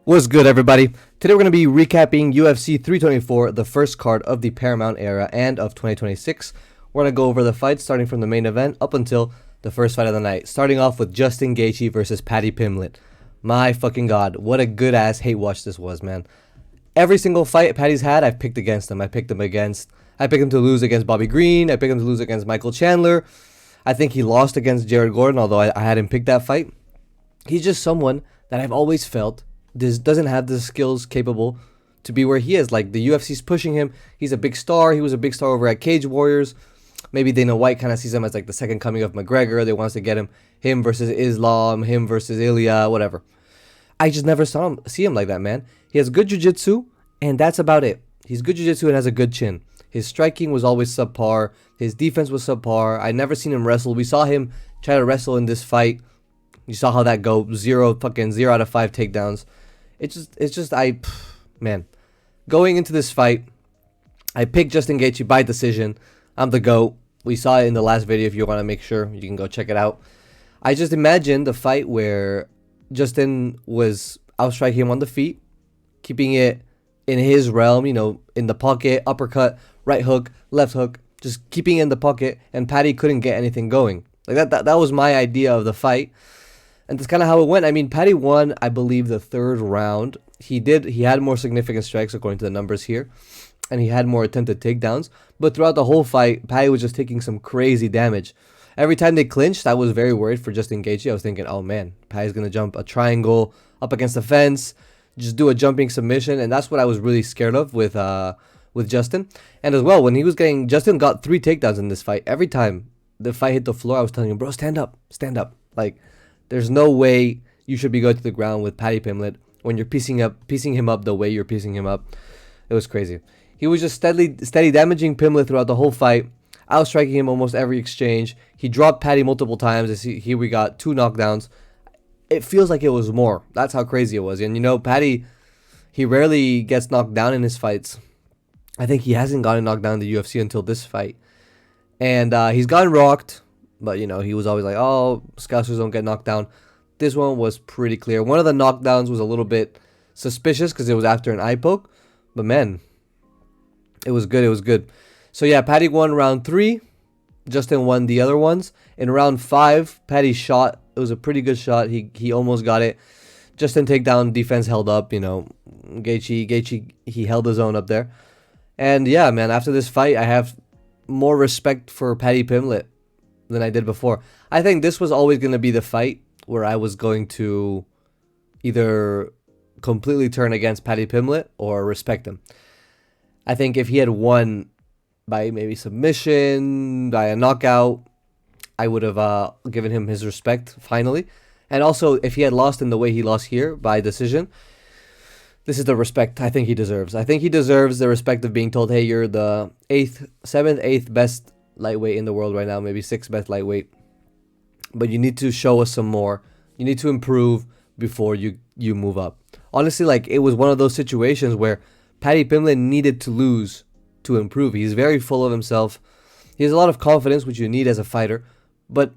What's good, everybody? Today we're going to be recapping UFC 324, the first card of the Paramount era and of 2026. We're going to go over the fights starting from the main event up until the first fight of the night. Starting off with Justin Gaethje versus Paddy Pimblett. My fucking god, what a good-ass hate watch this was, man. Every single fight Paddy's had, I've picked against him. I picked him to lose against Bobby Green. I picked him to lose against Michael Chandler. I think he lost against Jared Gordon, although I had him pick that fight. He's just someone that I've always felt doesn't have the skills capable to be where he is. Like, the UFC's pushing him. He's a big star. He was a big star over at Cage Warriors. Maybe Dana White kind of sees him as like the second coming of McGregor. They wants to get him versus Islam, him versus Ilya, whatever. I just never see him like that, man. He has good jiu-jitsu, and that's about it. He's good jiu-jitsu and has a good chin. His striking was always subpar. His defense was subpar. I never seen him wrestle. We saw him try to wrestle in this fight. You saw how that go. 0 out of 5 takedowns. Man. Going into this fight, I picked Justin Gaethje by decision. I'm the GOAT. We saw it in the last video. If you want to make sure, you can go check it out. I just imagined the fight where Justin was outstriking him on the feet, keeping it in his realm, in the pocket, uppercut, right hook, left hook, just keeping it in the pocket, and Paddy couldn't get anything going. Like that was my idea of the fight. And that's kind of how it went. I mean, Paddy won, I believe, the third round. He had more significant strikes according to the numbers here, and he had more attempted takedowns. But throughout the whole fight, Paddy was just taking some crazy damage. Every time they clinched, I was very worried for Justin Gaethje. I was thinking, oh man, Paddy's going to jump a triangle up against the fence, just do a jumping submission, and that's what I was really scared of with Justin. And as well, Justin got 3 takedowns in this fight. Every time the fight hit the floor, I was telling him, bro, stand up. Like, there's no way you should be going to the ground with Paddy Pimblett when you're piecing him up the way you're piecing him up. It was crazy. He was just steady damaging Pimblett throughout the whole fight, outstriking him almost every exchange. He dropped Paddy multiple times. Here we got 2 knockdowns. It feels like it was more. That's how crazy it was. And Paddy, he rarely gets knocked down in his fights. I think he hasn't gotten knocked down in the UFC until this fight. And he's gotten rocked. But, he was always like, oh, Scousers don't get knocked down. This one was pretty clear. One of the knockdowns was a little bit suspicious because it was after an eye poke. But, man, it was good. So, yeah, Paddy won round 3. Justin won the other ones. In round 5, Paddy shot. It was a pretty good shot. He almost got it. Justin takedown defense held up, Gaethje, he held his own up there. And, yeah, man, after this fight, I have more respect for Paddy Pimblett than I did before. I think this was always going to be the fight where I was going to either completely turn against Paddy Pimblett or respect him. I think if he had won by maybe submission, by a knockout, I would have given him his respect finally. And also, if he had lost in the way he lost here by decision, this is the respect I think he deserves. I think he deserves the respect of being told, hey, you're the 7th, 8th best lightweight in the world right now, maybe 6th best lightweight, but you need to show us some more. You need to improve before you move up. Honestly, like, it was one of those situations where Paddy Pimblett needed to lose to improve. He's very full of himself. He has a lot of confidence, which you need as a fighter, but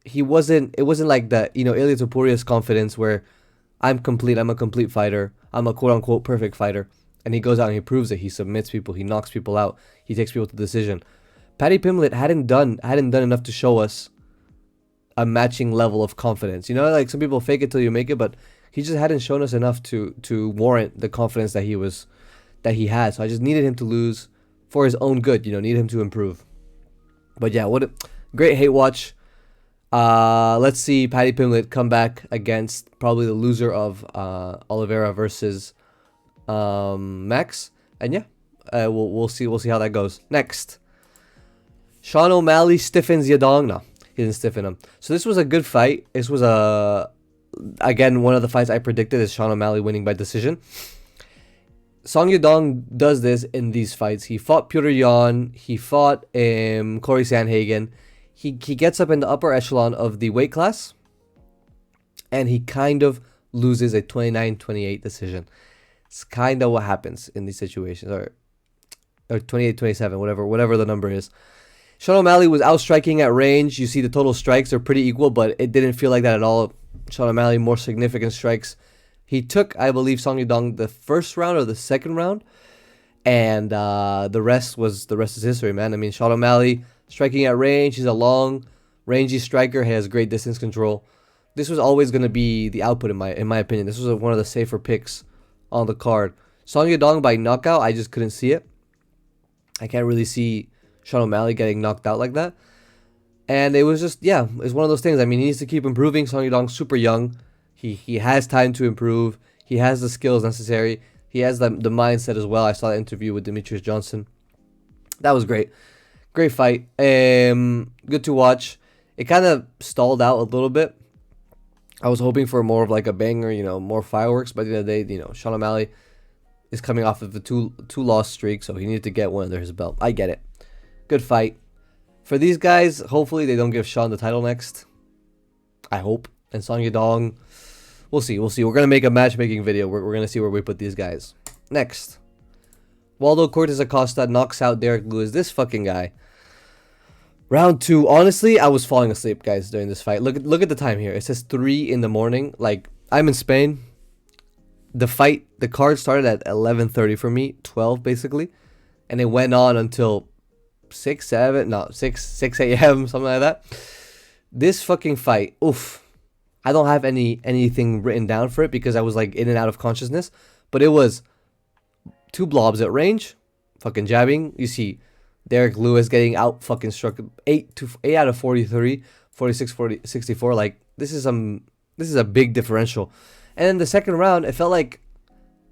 it wasn't like that, Ilya Topuria's confidence where I'm a complete fighter, I'm a quote-unquote perfect fighter, and he goes out and he proves it. He submits people, he knocks people out, he takes people to decision. Paddy Pimblett hadn't done enough to show us a matching level of confidence. Like, some people fake it till you make it, but he just hadn't shown us enough to warrant the confidence that he had. So I just needed him to lose for his own good. Needed him to improve. But yeah, what a great hate watch. Let's see Paddy Pimblett come back against probably the loser of Oliveira versus Max. And yeah, we'll see how that goes. Next, Sean O'Malley stiffens Yadong. No, he didn't stiffen him. So this was a good fight. This was again, one of the fights I predicted is Sean O'Malley winning by decision. Song Yadong does this in these fights. He fought Petr Yan. He fought Corey Sandhagen. He gets up in the upper echelon of the weight class, and he kind of loses a 29-28 decision. It's kind of what happens in these situations, or 28-27, whatever the number is. Sean O'Malley was outstriking at range. You see the total strikes are pretty equal, but it didn't feel like that at all. Sean O'Malley, more significant strikes. He took, I believe, Song Yadong the first round or the second round, and the rest is history, man. I mean, Sean O'Malley striking at range. He's a long, rangy striker. He has great distance control. This was always going to be the output in my opinion. This was one of the safer picks on the card. Song Yadong by knockout, I just couldn't see it. I can't really see Sean O'Malley getting knocked out like that. And it was just, yeah, it's one of those things. I mean, he needs to keep improving. Song Yadong's super young. He has time to improve. He has the skills necessary. He has the mindset as well. I saw the interview with Demetrius Johnson. That was great. Great fight. Good to watch. It kind of stalled out a little bit. I was hoping for more of like a banger, more fireworks. But at the end of the day, Sean O'Malley is coming off of a two-loss streak, so he needed to get one under his belt. I get it. Good fight. For these guys, hopefully they don't give Sean the title next. I hope. And Song Yadong, we'll see. We're going to make a matchmaking video. We're going to see where we put these guys. Next. Waldo Cortez Acosta knocks out Derek Lewis. This fucking guy. Round 2. Honestly, I was falling asleep, guys, during this fight. Look at the time here. It says 3 in the morning. Like, I'm in Spain. The card started at 11:30 for me. 12, basically. And it went on until 6 a.m., something like that. This fucking fight, oof. I don't have anything written down for it because I was like in and out of consciousnness. But it was 2 blobs at range, fucking jabbing. You see Derek Lewis getting out fucking struck 8 out of 43, 46, 64. Like, this is a big differential. And in the second round, it felt like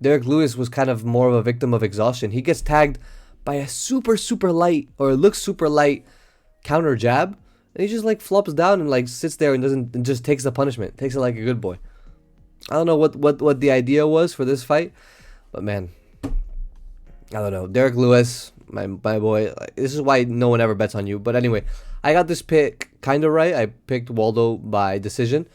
Derek Lewis was kind of more of a victim of exhaustion. He gets tagged by a super light, or it looks super light, counter jab. And he just like flops down and like sits there and just takes the punishment. Takes it like a good boy. I don't know what the idea was for this fight. But man, I don't know. Derek Lewis, my boy. This is why no one ever bets on you. But anyway, I got this pick kind of right. I picked Waldo by decision.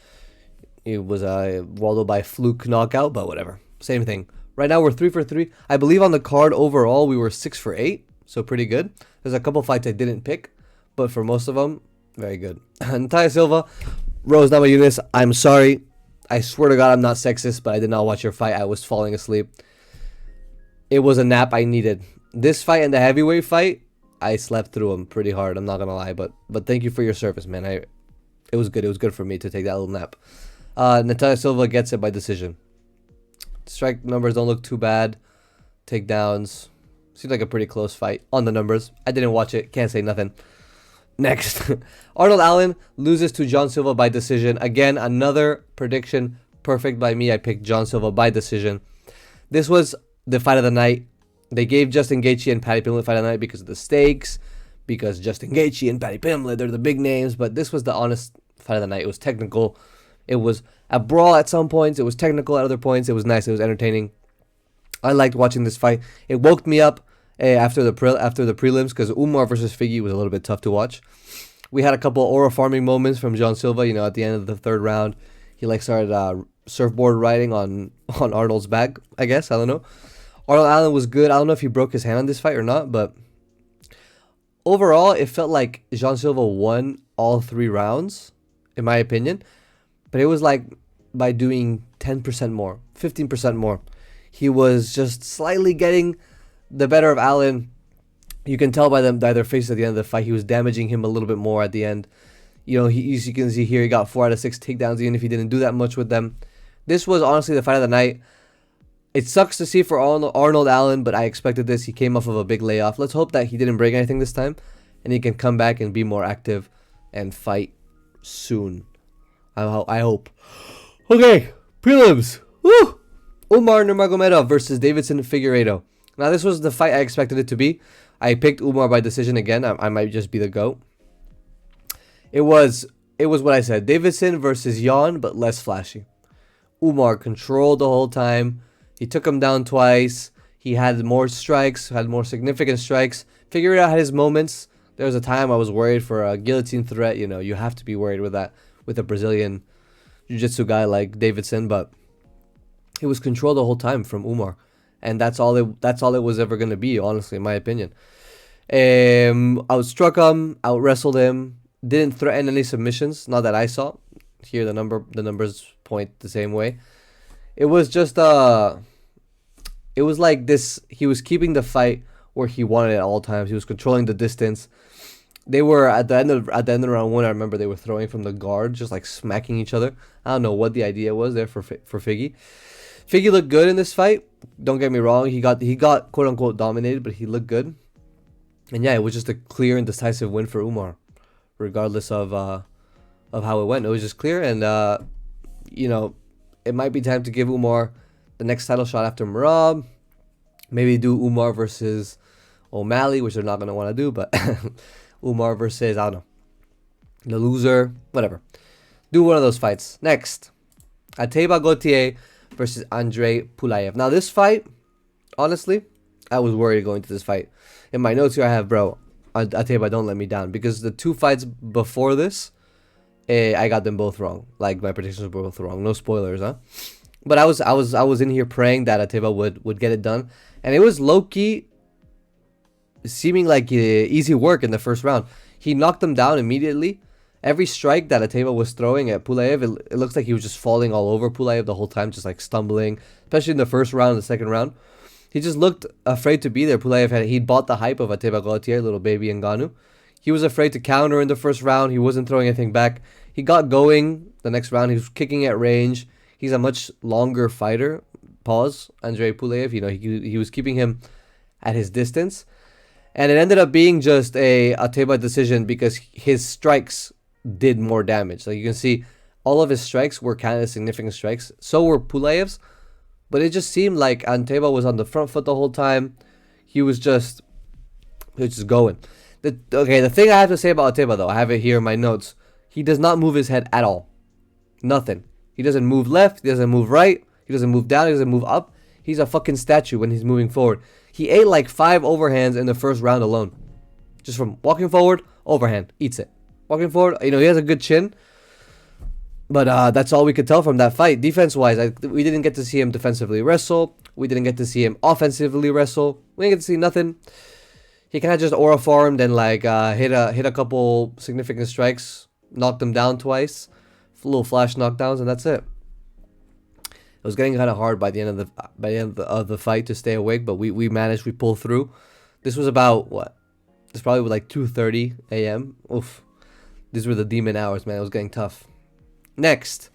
It was Waldo by fluke knockout, but whatever. Same thing. Right now we're 3 for 3. I believe on the card overall we were 6 for 8. So pretty good. There's a couple fights I didn't pick, but for most of them, very good. Natalia Silva, Rose Namajunas, I'm sorry. I swear to God I'm not sexist, but I did not watch your fight. I was falling asleep. It was a nap I needed. This fight and the heavyweight fight, I slept through them pretty hard. I'm not gonna lie, but thank you for your service, man. It was good. It was good for me to take that little nap. Natalia Silva gets it by decision. Strike numbers don't look too bad. Takedowns. Seems like a pretty close fight on the numbers. I didn't watch it. Can't say nothing. Next. Arnold Allen loses to John Silva by decision. Again, another prediction perfect by me. I picked John Silva by decision. This was the fight of the night. They gave Justin Gaethje and Paddy Pimblett fight of the night because of the stakes. Because Justin Gaethje and Paddy Pimblett, they're the big names. But this was the honest fight of the night. It was technical. It was a brawl at some points. It was technical at other points. It was nice. It was entertaining. I liked watching this fight. It woke me up after the prelims because Umar versus Figgy was a little bit tough to watch. We had a couple aura farming moments from John Silva. At the end of the third round, he started surfboard riding on Arnold's back. I guess, I don't know. Arnold Allen was good. I don't know if he broke his hand on this fight or not, but overall, it felt like John Silva won all 3 rounds, in my opinion. But it was like by doing 10% more, 15% more. He was just slightly getting the better of Allen. You can tell by their faces at the end of the fight. He was damaging him a little bit more at the end. As you can see here, he got 4 out of 6 takedowns, even if he didn't do that much with them. This was honestly the fight of the night. It sucks to see for Arnold Allen, but I expected this. He came off of a big layoff. Let's hope that he didn't break anything this time, and he can come back and be more active and fight soon. I hope. Okay, prelims. Woo! Umar Nurmagomedov versus Davidson Figueiredo. Now, this was the fight I expected it to be. I picked Umar by decision again. I might just be the GOAT. It was what I said. Davidson versus Jan, but less flashy. Umar controlled the whole time. He took him down twice. He had more strikes, had more significant strikes. Figueiredo had his moments. There was a time I was worried for a guillotine threat. You have to be worried with that, with a Brazilian jiu-jitsu guy like Davidson, but it was controlled the whole time from Umar, and that's all it was ever going to be, honestly, in my opinion. Outstruck him, out wrestled him, didn't threaten any submissions, not that I saw. Here the numbers point the same way. It was just it was like this. He was keeping the fight where he wanted it at all times. He was controlling the distance. They were at the end of round one. I remember they were throwing from the guard, just like smacking each other. I don't know what the idea was there for Figgy. Figgy looked good in this fight. Don't get me wrong. He got quote unquote dominated, but he looked good. And yeah, it was just a clear and decisive win for Umar, regardless of how it went. It was just clear, and you know, it might be time to give Umar the next title shot after Merab. Maybe do Umar versus O'Malley, which they're not gonna want to do, but Umar versus, I don't know, the loser, whatever. Do one of those fights. Next, Ateba Gaethje versus Andre Pulayev. Now this fight, honestly, I was worried going to this fight. In my notes here I have, bro, Ateba, don't let me down, because the two fights before this, I got them both wrong. Like, my predictions were both wrong. No spoilers, huh? But I was in here praying that Ateba would get it done, and it was low key seeming like easy work in the first round. He knocked him down immediately. Every strike that Ateba was throwing at Pulayev, it looks like he was just falling all over Pulayev the whole time, just like stumbling, especially in the first round and the second round. He just looked afraid to be there. Pulayev he'd bought the hype of Ateba Gaethje, little baby Ngannou. He was afraid to counter in the first round. He wasn't throwing anything back. He got going the next round. He was kicking at range. He's a much longer fighter. Pause. Andre Pulayev, you know, he was keeping him at his distance. And it ended up being just a Ateba decision because his strikes did more damage. Like you can see, all of his strikes were kind of significant strikes. So were Pulayev's. But it just seemed like Ateba was on the front foot the whole time. He was just going. The thing I have to say about Ateba, though, I have it here in my notes. He does not move his head at all. Nothing. He doesn't move left. He doesn't move right. He doesn't move down. He doesn't move up. He's a fucking statue when he's moving forward. He ate like 5 overhands in the first round alone. Just from walking forward, overhand, eats it. Walking forward, you know, he has a good chin. But that's all we could tell from that fight. Defense-wise, we didn't get to see him defensively wrestle. We didn't get to see him offensively wrestle. We didn't get to see nothing. He kind of just aura farmed and like hit a couple significant strikes, knocked him down twice, little flash knockdowns, and that's it. It was getting kind of hard by the end of the fight to stay awake, but we managed. We pulled through. This was about what? This probably was like 2:30 a.m. Oof, these were the demon hours, man. It was getting tough. Next,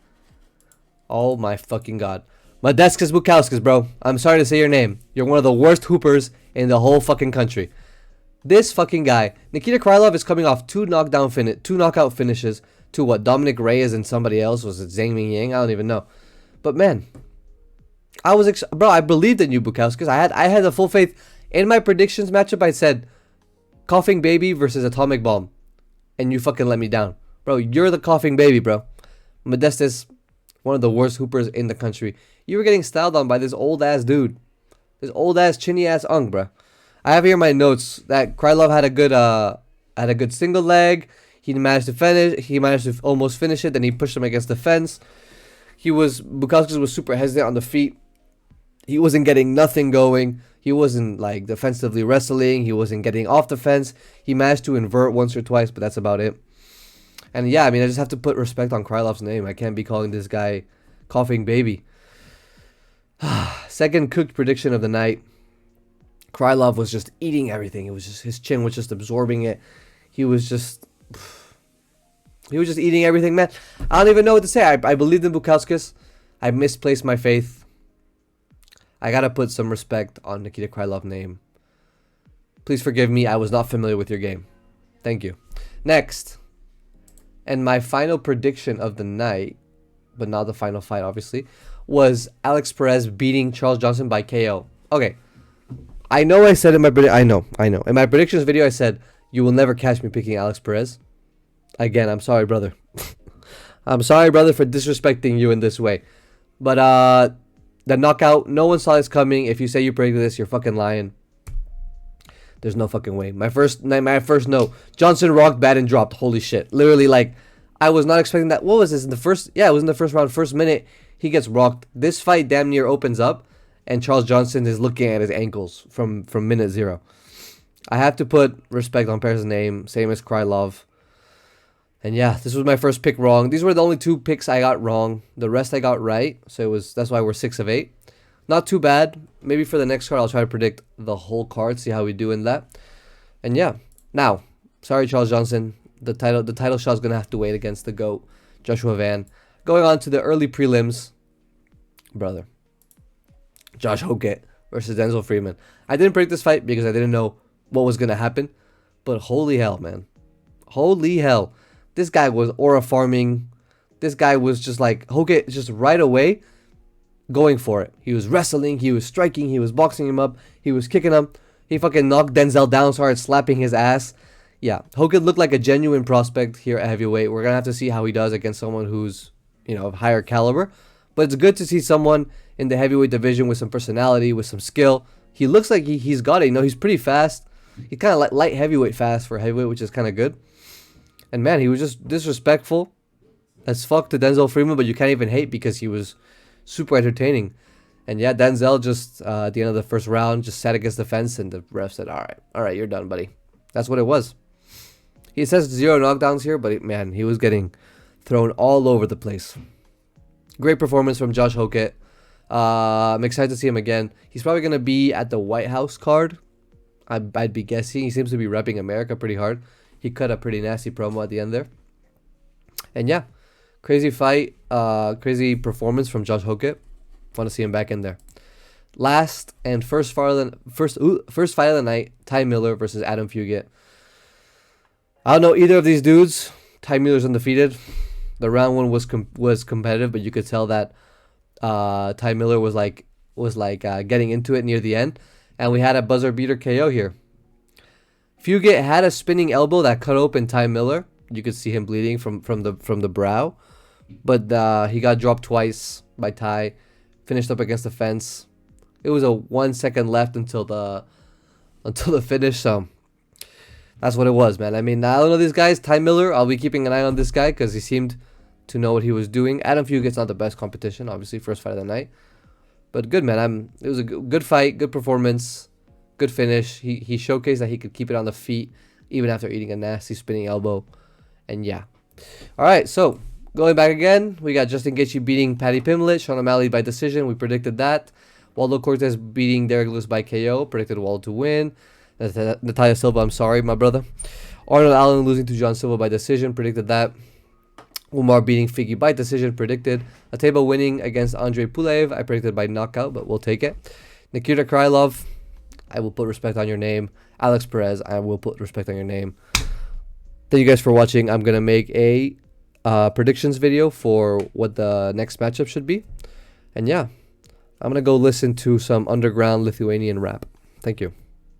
oh my fucking god, Modestas Bukauskas, bro. I'm sorry to say your name. You're one of the worst hoopers in the whole fucking country. This fucking guy, Nikita Krylov, is coming off two knockout finishes to what, Dominic Reyes and somebody else. Was it Zhang Mingyang? I don't even know. But man, I believed in you, Bukauskas. I had the full faith in my predictions matchup. I said Coughing Baby versus Atomic Bomb, and you fucking let me down, bro. You're the Coughing Baby, bro. Modestas, one of the worst hoopers in the country. You were getting styled on by this old ass dude, this old ass chinny ass ung, bro. I have here my notes that Krylov had a good single leg. He managed to finish. He managed to almost finish it. Then he pushed him against the fence. Bukauskas was super hesitant on the feet. He wasn't getting nothing going. He wasn't like defensively wrestling. He wasn't getting off the fence. He managed to invert once or twice, but that's about it. And yeah, I mean, I just have to put respect on Krylov's name. I can't be calling this guy Coughing Baby. Second cooked prediction of the night. Krylov was just eating everything. It was just, his chin was just absorbing it. He was just eating everything, man. I don't even know what to say. I believed in Bukauskas. I misplaced my faith. I gotta put some respect on Nikita Krylov's name. Please forgive me. I was not familiar with your game. Thank you. Next. And my final prediction of the night, but not the final fight, obviously, was Alex Perez beating Charles Johnson by KO. Okay. I know I said in my I know. In my predictions video, I said, you will never catch me picking Alex Perez. Again, I'm sorry, brother. I'm sorry, brother, for disrespecting you in this way. But the knockout, no one saw this coming. If you say you predicted this, you're fucking lying. There's no fucking way. My first no. Johnson rocked bad and dropped. Holy shit. Literally, like, I was not expecting that. What was this? In the first, yeah, it was in the first round, first minute, he gets rocked. This fight damn near opens up, and Charles Johnson is looking at his ankles from minute 0. I have to put respect on Perez's name, same as Krylov. And yeah, this was my first pick wrong. These were the only 2 picks I got wrong. The rest I got right. So that's why we're 6 of 8. Not too bad. Maybe for the next card, I'll try to predict the whole card, see how we do in that. And yeah, now, sorry, Charles Johnson. The title shot is going to have to wait against the GOAT, Joshua Van. Going on to the early prelims, brother. Josh Hokett versus Denzel Freeman. I didn't predict this fight because I didn't know what was going to happen. But holy hell, man. Holy hell. This guy was aura farming. This guy was just like, Hokett just right away going for it. He was wrestling, he was striking, he was boxing him up, he was kicking him. He fucking knocked Denzel down, started slapping his ass. Yeah, Hokett looked like a genuine prospect here at heavyweight. We're going to have to see how he does against someone who's, you know, of higher caliber. But it's good to see someone in the heavyweight division with some personality, with some skill. He looks like he's got it. You know, he's pretty fast. He's kind of like light heavyweight fast for heavyweight, which is kind of good. And man, he was just disrespectful as fuck to Denzel Freeman, but you can't even hate because he was super entertaining. And yeah, Denzel just at the end of the first round just sat against the fence, and the ref said, all right, you're done, buddy. That's what it was. He says 0 knockdowns here, but man, he was getting thrown all over the place. Great performance from Josh Hokett. I'm excited to see him again. He's probably going to be at the White House card. I'd be guessing. He seems to be repping America pretty hard. He cut a pretty nasty promo at the end there. And yeah, crazy fight, crazy performance from Josh Hokett. Fun to see him back in there. Last and first fight of the night, Ty Miller versus Adam Fugit. I don't know either of these dudes. Ty Miller's undefeated. The round 1 was competitive, but you could tell that Ty Miller was getting into it near the end, and we had a buzzer beater KO here. Fugit had a spinning elbow that cut open Ty Miller. You could see him bleeding from the brow, but he got dropped twice by Ty. Finished up against the fence. It was a 1 second left until the finish. So that's what it was, man. I mean, I don't know these guys. Ty Miller, I'll be keeping an eye on this guy because he seemed to know what he was doing. Adam Fugit's not the best competition, obviously, first fight of the night, but good, man. It was a good fight, good performance. Good finish. He showcased that he could keep it on the feet even after eating a nasty spinning elbow. And yeah. All right, so going back again, we got Justin Gaethje beating Paddy Pimblett, Sean O'Malley by decision. We predicted that. Waldo Cortez beating Derek Lewis by KO. Predicted Waldo to win. Natalia Silva, I'm sorry, my brother. Arnold Allen losing to John Silva by decision. Predicted that. Umar beating Figgy by decision. Predicted. Ateba winning against Andrei Pulev. I predicted by knockout, but we'll take it. Nikita Krylov, I will put respect on your name. Alex Perez, I will put respect on your name. Thank you guys for watching. I'm going to make a predictions video for what the next matchup should be. And yeah, I'm going to go listen to some underground Lithuanian rap. Thank you.